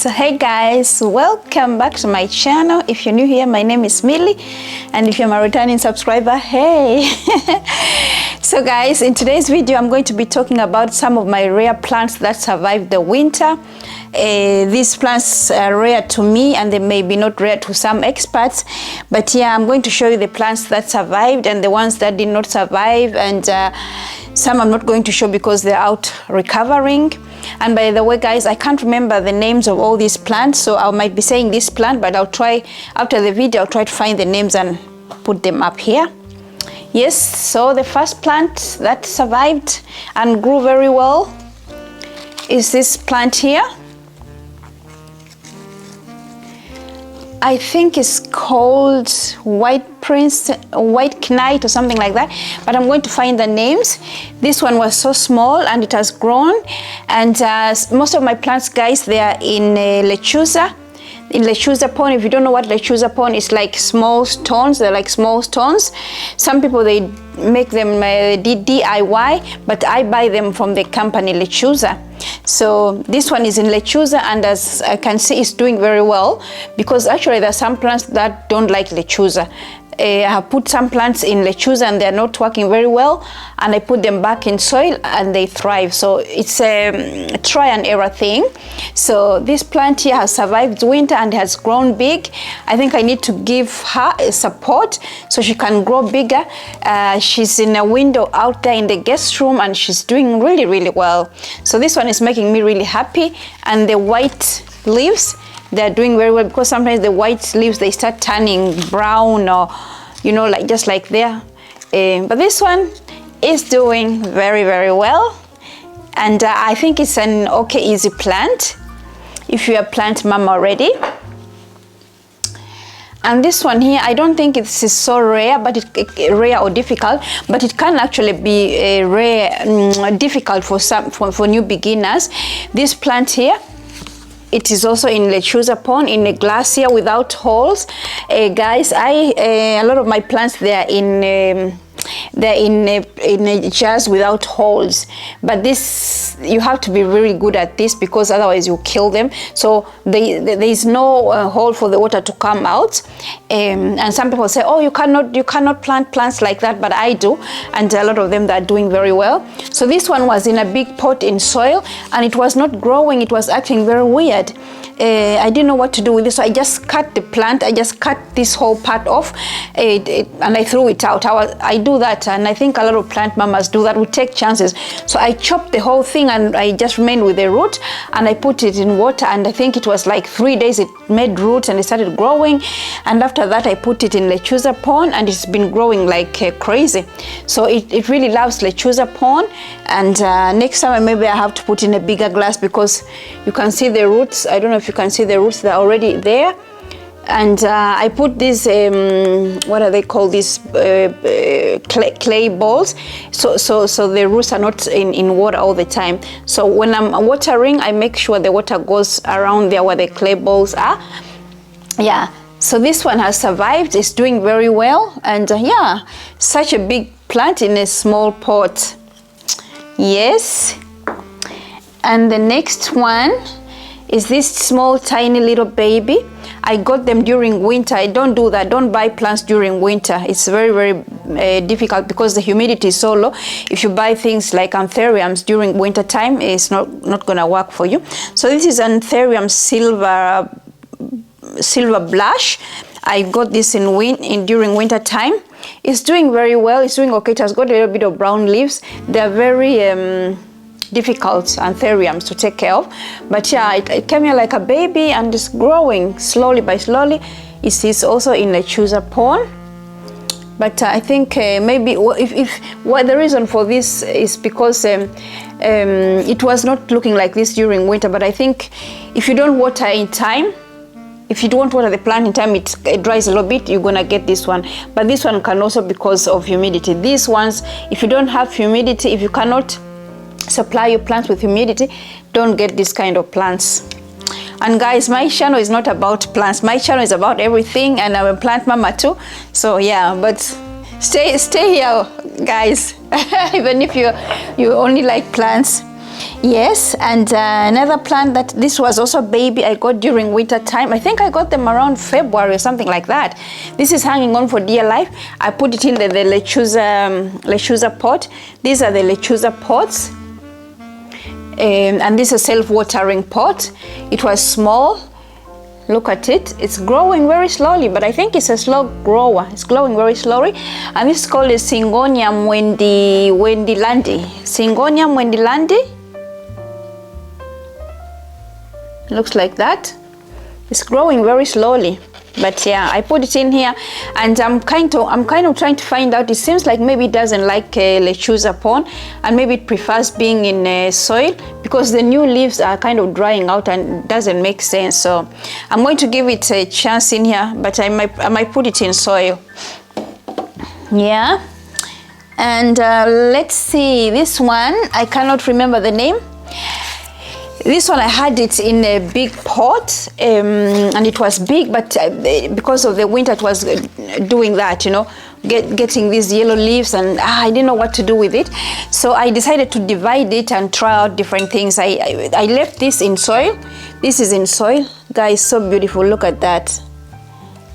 So hey guys, welcome back to my channel. If you're new here, my name is Millie, and if you're my returning subscriber, hey. So guys, in today's video I'm going to be talking about some of my rare plants that survived the winter. These plants are rare to me, and they may be not rare to some experts, but yeah, I'm going to show you the plants that survived and the ones that did not survive, and some I'm not going to show because they're out recovering. And by the way guys, I can't remember the names of all these plants, so I might be saying this plant, but I'll try, after the video, I'll try to find the names and put them up here. Yes, so the first plant that survived and grew very well is this plant here. I think it's called White Knight or something like that, but I'm going to find the names. This one was so small and it has grown, and most of my plants, guys, they are in lechuza. In lechuza pond. If you don't know what lechuza pond is, like small stones. They're like small stones. Some people, they make them DIY, but I buy them from the company Lechuza. So this one is in lechuza, and as I can see, it's doing very well, because actually there are some plants that don't like lechuza. I have put some plants in lechuza and they're not working very well, and I put them back in soil and they thrive. So it's a try and error thing. So this plant here has survived winter and has grown big. I think I need to give her a support so she can grow bigger. She's in a window out there in the guest room, and she's doing really, really well. So this one is making me really happy. And the white leaves, they're doing very well, because sometimes the white leaves, they start turning brown, or you know, like just like there. But this one is doing very, very well, and I think it's an okay, easy plant if you're a plant mom already. And this one here, I don't think it's so rare, but rare or difficult, but it can actually be difficult for new beginners. This plant here, it is also in lechuza pond, in a glacier without holes. Guys, a lot of my plants, they're in jars without holes, but this, you have to be really good at this, because otherwise you kill them. So there is no hole for the water to come out. And some people say, oh, you cannot plant plants like that, but I do, and a lot of them that are doing very well. So this one was in a big pot in soil, and it was not growing. It was acting very weird. I didn't know what to do with this, so I just cut the plant. I just cut this whole part off, and I threw it out. I do that, and I think a lot of plant mamas do that. We take chances. So I chopped the whole thing, and I just remained with the root, and I put it in water, and I think it was like 3 days it made roots and it started growing. And after that I put it in lechuza pond, and it's been growing like crazy. So it really loves lechuza pond. And next time maybe I have to put in a bigger glass, because you can see the roots. I don't know if you can see the roots, they're already there. And I put these what are they called, these clay balls, so the roots are not in water all the time. So when I'm watering, I make sure the water goes around there where the clay balls are. Yeah, so this one has survived. It's doing very well, and yeah, such a big plant in a small pot. Yes. And the next one is this small tiny little baby. I got them during winter. I don't do that. Don't buy plants during winter. It's very, very difficult, because the humidity is so low. If you buy things like anthuriums during winter time, it's not gonna work for you. So this is anthurium silver blush. I got this during winter time. It's doing very well. It's doing okay. It has got a little bit of brown leaves. They're very difficult anthuriums to take care of, but yeah, it came here like a baby, and it's growing slowly by slowly. It is also in lechuza pond, but I think maybe if what the reason for this is because it was not looking like this during winter. But I think if you don't water in time, if you don't water the plant in time, it dries a little bit, you're gonna get this one. But this one can also because of humidity. These ones, if you don't have humidity, if you cannot supply your plants with humidity, don't get this kind of plants. And guys, my channel is not about plants. My channel is about everything, and I'm a plant mama too. So yeah, but stay here, guys. Even if you only like plants. Yes, and another plant that this was also baby I got during winter time. I think I got them around February or something like that. This is hanging on for dear life. I put it in the lechuza pot. These are the lechuza pots. And this is a self-watering pot. It was small. Look at it. It's growing very slowly, but I think it's a slow grower. It's growing very slowly. And this is called a Syngonium wendilandi. Syngonium wendilandi. Looks like that. It's growing very slowly, but yeah, I put it in here, and I'm kind of trying to find out. It seems like maybe it doesn't like lechuza pond, and maybe it prefers being in soil, because the new leaves are kind of drying out and doesn't make sense. So I'm going to give it a chance in here, but I might put it in soil. Yeah, and let's see, this one I cannot remember the name. This one I had it in a big pot, and it was big, but because of the winter it was doing that, you know, getting these yellow leaves, and I didn't know what to do with it. So I decided to divide it and try out different things. I left this in soil. This is in soil. Guys, so beautiful. Look at that.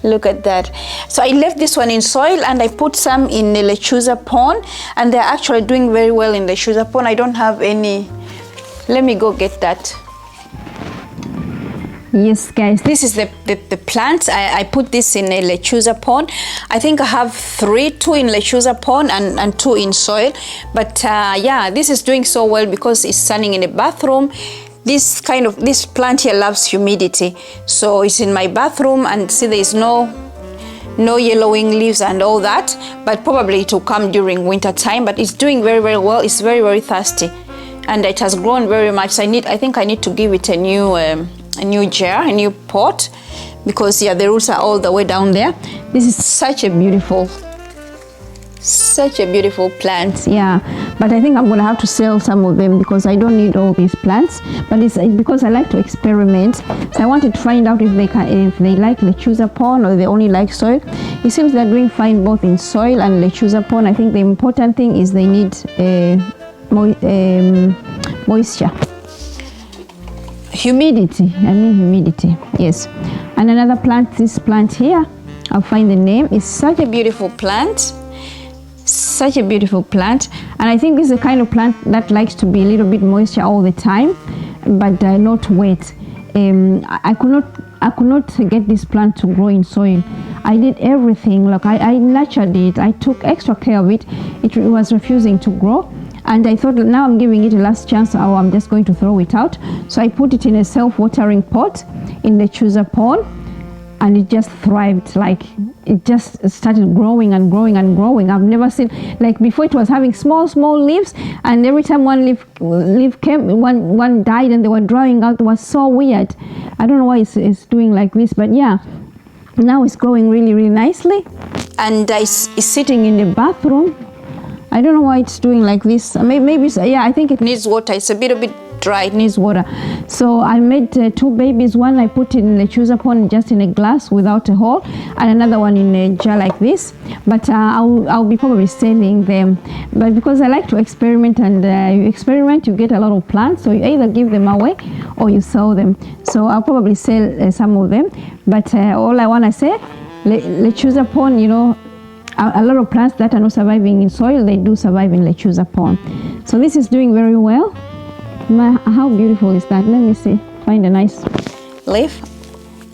Look at that. So I left this one in soil, and I put some in the lechuza pond, and they're actually doing very well in the lechuza pond. I don't have any. Let me go get that. Yes, guys, this is the plants. I put this in a lechuza pond. I think I have two in lechuza pond and 2 in soil. But yeah, this is doing so well because it's standing in the bathroom. This plant here loves humidity. So it's in my bathroom, and see, there is no yellowing leaves and all that. But probably it will come during winter time. But it's doing very, very well. It's very, very thirsty. And it has grown very much. So I think I need to give it a new jar, a new pot, because yeah, the roots are all the way down there. This is such a beautiful plant. Yeah, but I think I'm gonna have to sell some of them because I don't need all these plants. But it's because I like to experiment. So I wanted to find out if they like lechuza pond or they only like soil. It seems they're doing fine both in soil and lechuza pond. I think the important thing is they need moisture, humidity. Yes. And another plant, this plant here, I'll find the name. It's such a beautiful plant, and I think this is the kind of plant that likes to be a little bit moisture all the time, but not wet. I could not get this plant to grow in soil. I did everything. Look, I nurtured it. I took extra care of it. It was refusing to grow. And I thought, now I'm giving it a last chance, or I'm just going to throw it out. So I put it in a self-watering pot in the lechuza pond, and it just thrived. Like, it just started growing and growing and growing. I've never seen, like before it was having small leaves, and every time one leaf came, one died and they were drying out. It was so weird. I don't know why it's doing like this, but yeah, now it's growing really, really nicely. And it's sitting in the bathroom. I don't know why it's doing like this. Maybe yeah, I think it needs water. It's a bit dry. It needs water. So I made 2 babies. One I put in the lechuza pond, just in a glass without a hole, and another one in a jar like this. But I'll be probably selling them. But because I like to experiment, and you experiment, you get a lot of plants. So you either give them away or you sell them. So I'll probably sell some of them. But all I want to say, lechuza pond, you know, a lot of plants that are not surviving in soil, they do survive in lechuza pond. So this is doing very well. How beautiful is that? Let me see. Find a nice leaf.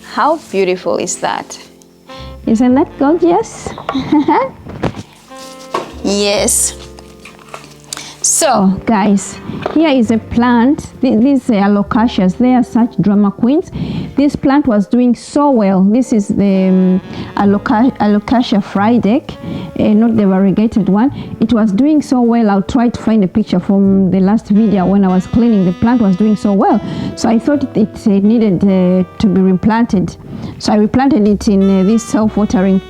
How beautiful is that? Isn't that gorgeous? Yes. So guys, here is a plant. These alocasias, they are such drama queens. This plant was doing so well. This is the Alocasia Friedek, not the variegated one. It was doing so well. I'll try to find a picture from the last video when I was cleaning. The plant was doing so well, so I thought it needed to be replanted. So I replanted it in this self-watering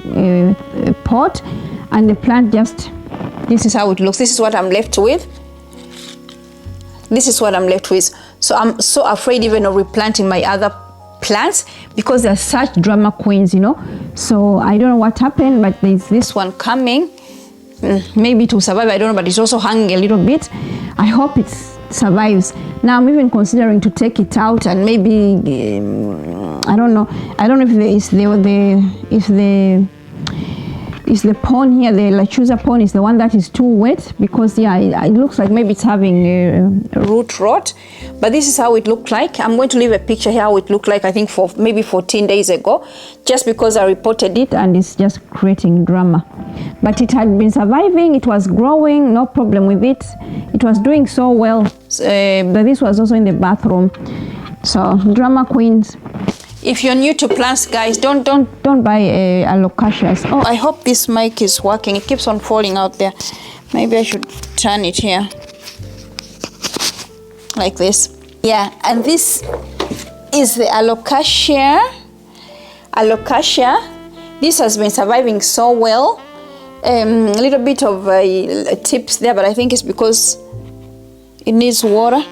pot, and the plant just, this is how it looks. This is what I'm left with. This is what I'm left with. So I'm so afraid even of replanting my other plants because they're such drama queens, you know. So I don't know what happened, but there's this one coming. Maybe it will survive, I don't know, but it's also hanging a little bit. I hope it's survives. Now I'm even considering to take it out and maybe I don't know if the pond here, the Alocasia pond, is the one that is too wet, because yeah, it looks like maybe it's having root rot. But this is how it looked like. I'm going to leave a picture here how it looked like, I think for maybe 14 days ago, just because I reported it and it's just creating drama. But it had been surviving, it was growing, no problem with it. It was doing so well. But this was also in the bathroom. So drama queens. If you're new to plants, guys, don't buy alocasias. Oh, I hope this mic is working. It keeps on falling out there. Maybe I should turn it here. Like this. Yeah, and this is the Alocasia. This has been surviving so well. A little bit of tips there, but I think it's because it needs water.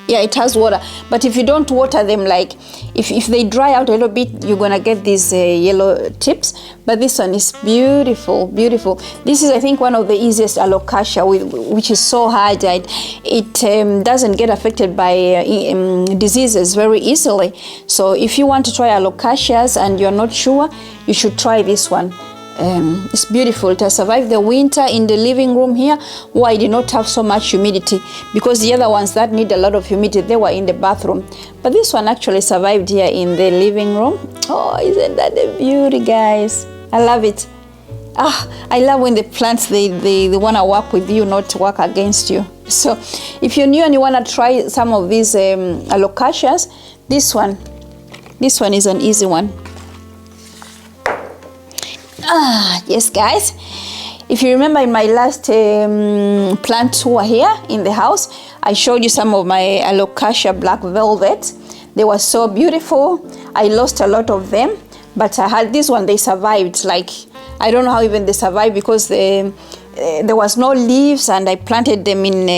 Yeah, it has water, but if you don't water them, like if they dry out a little bit, you're gonna get these yellow tips. But this one is beautiful, beautiful. This is, I think, one of the easiest Alocasia, which is so hard that it doesn't get affected by diseases very easily. So if you want to try Alocasias and you're not sure, you should try this one. It's beautiful. It has survived the winter in the living room here, where I did not have so much humidity, because the other ones that need a lot of humidity, they were in the bathroom. But this one actually survived here in the living room. Oh, isn't that a beauty, guys? I love it. I love when the plants, they want to work with you, not work against you. So if you're new and you want to try some of these Alocasias, this one is an easy one. Yes, guys, if you remember in my last plant tour here in the house, I showed you some of my Alocasia black velvet. They were so beautiful. I lost a lot of them, but I had this one. They survived. Like, I don't know how even they survived, because there was no leaves, and I planted them in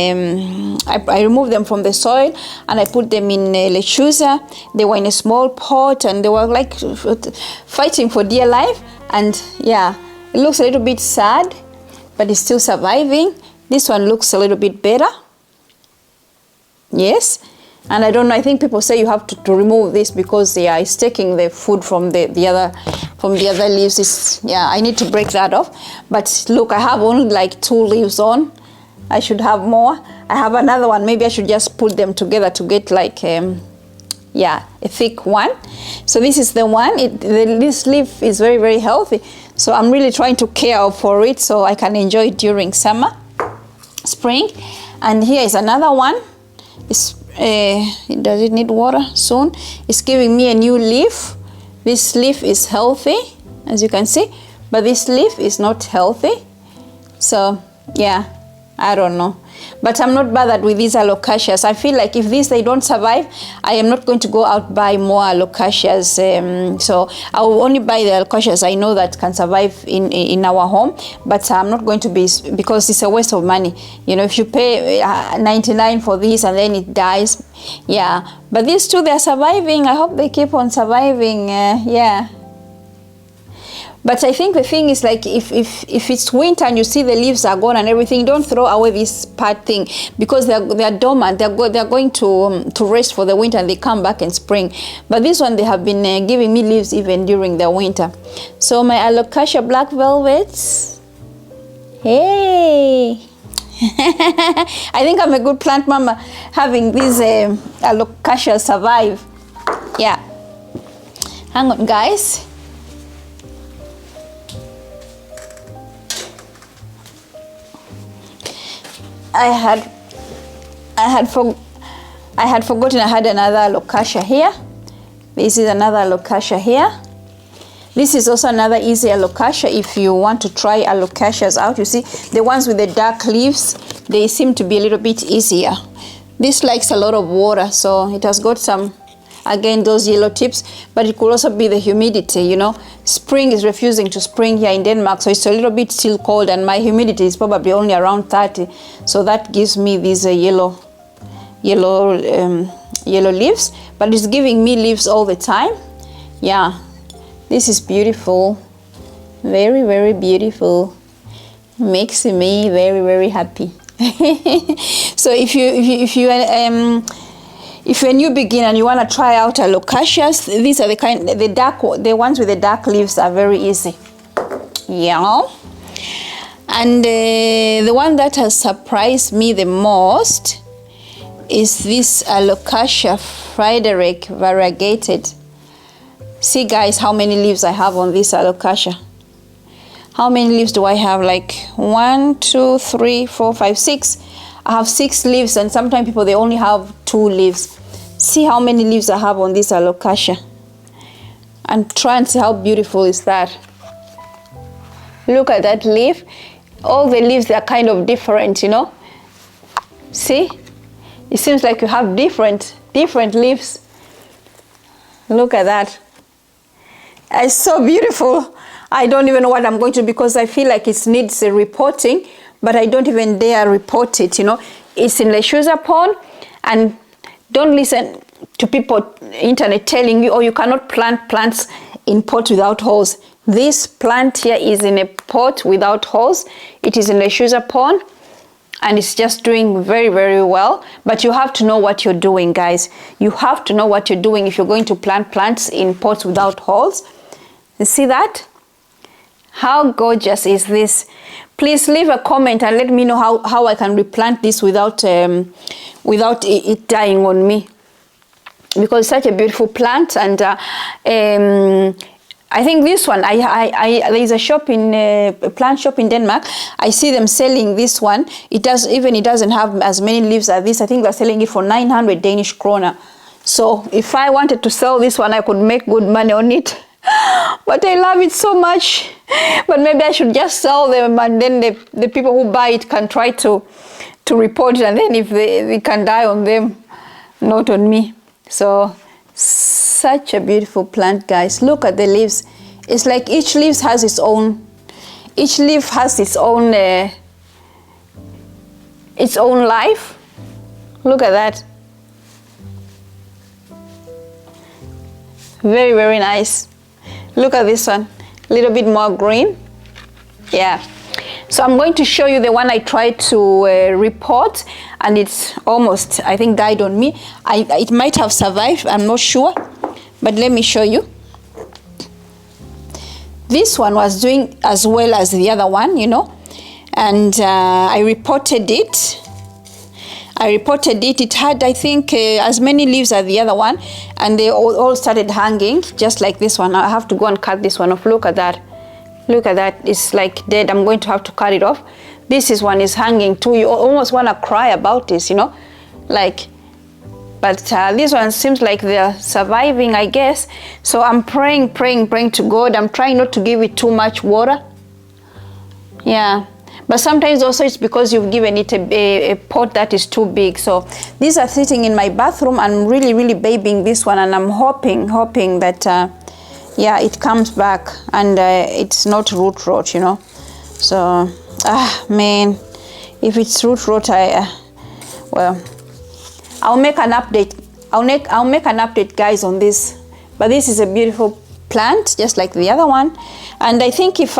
I removed them from the soil and I put them in Alocasia. They were in a small pot and they were like fighting for dear life. And yeah, it looks a little bit sad, but it's still surviving. This one looks a little bit better. Yes. And I don't know, I think people say you have to remove this because it's taking the food from the other leaves. Yeah, I need to break that off. But look, I have only like 2 leaves on. I should have more. I have another one. Maybe I should just put them together to get like a thick one. So this is the one. This leaf is very, very healthy. So I'm really trying to care for it so I can enjoy it during summer, spring. And here is another one. Does it need water soon? It's giving me a new leaf. This leaf is healthy, as you can see, but this leaf is not healthy. So yeah, I don't know. But I'm not bothered with these Alocasias. I feel like if they don't survive, I am not going to go out buy more Alocasias. So I will only buy the Alocasias I know that can survive in our home. But I'm not going to be, because it's a waste of money. You know, if you pay 99 for this and then it dies, yeah. But these two, they're surviving. I hope they keep on surviving. Yeah. But I think the thing is, like, if it's winter and you see the leaves are gone and everything, don't throw away this part thing, because they're dormant. They're going to rest for the winter and they come back in spring. But this one, they have been giving me leaves even during the winter. So my Alocasia black velvets, hey. I think I'm a good plant mama having these Alocasia survive. Yeah. Hang on, guys. I had forgotten I had another Alocasia here. This is another Alocasia here. This is also another easy Alocasia if you want to try Alocasias out. You see, the ones with the dark leaves, they seem to be a little bit easier. This likes a lot of water, so it has got some, again, those yellow tips, but it could also be the humidity, you know. Spring is refusing to spring here in Denmark, so it's a little bit still cold, and my humidity is probably only around 30, so that gives me these yellow leaves, but it's giving me leaves all the time. Yeah, this is beautiful, very, very beautiful. Makes me very, very happy. So if you're a new beginner and you want to try out alocasias, these are the ones with the dark leaves are very easy. Yeah. And the one that has surprised me the most is this Alocasia Frederick variegated. See guys, how many leaves I have on this Alocasia. How many leaves do I have? Like 1, 2, 3, 4, 5, 6. I have 6 leaves, and sometimes people, they only have 2 leaves. See how many leaves I have on this Alocasia. And try and see how beautiful is that. Look at that leaf. All the leaves, they are kind of different, you know. See? It seems like you have different leaves. Look at that. It's so beautiful. I don't even know what I'm going to, because I feel like it needs a repotting, but I don't even dare repot it, you know. It's in lechuza pond, and don't listen to people internet telling you, oh, you cannot plant plants in pot without holes. This plant here is in a pot without holes. It is in lechuza pond, and it's just doing very, very well. But you have to know what you're doing, guys. You have to know what you're doing if you're going to plant plants in pots without holes. You see that? How gorgeous is this? Please leave a comment and let me know how I can replant this without it dying on me, because it's such a beautiful plant. And I think this one, there's a shop in a plant shop in Denmark. I see them selling this one. It doesn't have as many leaves as this. I think they're selling it for 900 Danish kroner. So if I wanted to sell this one, I could make good money on it. But I love it so much. But maybe I should just sell them, and then the people who buy it can try to report it, and then if they can die on them, not on me. So such a beautiful plant, guys. Look at the leaves. It's like each leaf has its own life. Look at that. Very, very nice. Look at this one, a little bit more green. Yeah. So I'm going to show you the one I tried to report, and it's almost, I think, died on me. It might have survived, I'm not sure, but let me show you. This one was doing as well as the other one, you know, and I reported it. It had, I think, as many leaves as the other one, and they all started hanging, just like this one. I have to go and cut this one off. Look at that. Look at that. It's like dead. I'm going to have to cut it off. This one is hanging too. You almost want to cry about this, you know, like. But this one seems like they're surviving, I guess. So I'm praying to God. I'm trying not to give it too much water. Yeah. But sometimes also it's because you've given it a pot that is too big. So these are sitting in my bathroom. I'm really babying this one, and I'm hoping that yeah, it comes back and it's not root rot, you know. So man, if it's root rot, well, I'll make an update. I'll make an update, guys, on this. But this is a beautiful plant, just like the other one. And I think if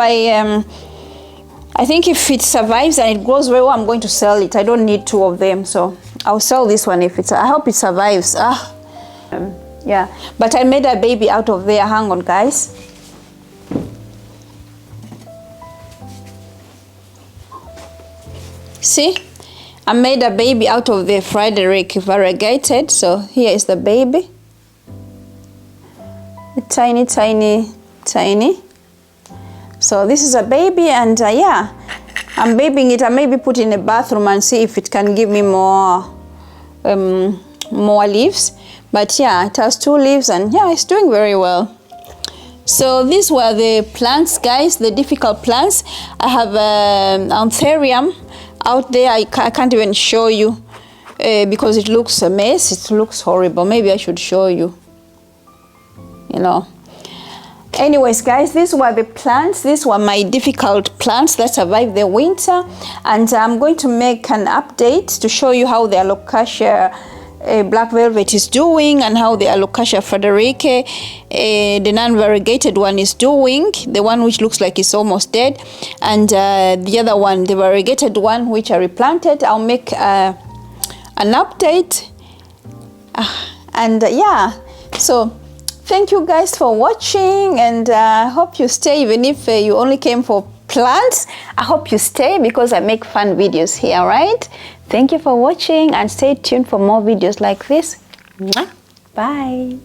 if it survives and it grows very well, I'm going to sell it. I don't need 2 of them, so I'll sell this one if I hope it survives. Yeah, but I made a baby out of there. Hang on, guys. See, I made a baby out of the Frederick variegated. So here is the baby. Tiny. So this is a baby, and yeah, I'm babying it. I maybe put it in a bathroom and see if it can give me more leaves. But yeah, it has 2 leaves, and yeah, it's doing very well. So these were the plants, guys, the difficult plants. I have anthurium out there. I can't even show you because it looks a mess. It looks horrible. Maybe I should show you, you know. Anyways, guys, these were the plants. These were my difficult plants that survived the winter, and I'm going to make an update to show you how the Alocasia black velvet is doing, and how the Alocasia fredericae, the non-variegated one, is doing, the one which looks like it's almost dead, and the other one, the variegated one, which I replanted. I'll make an update. Yeah, so thank you guys for watching, and I hope you stay. Even if you only came for plants, I hope you stay, because I make fun videos here, right? Thank you for watching, and stay tuned for more videos like this. Bye.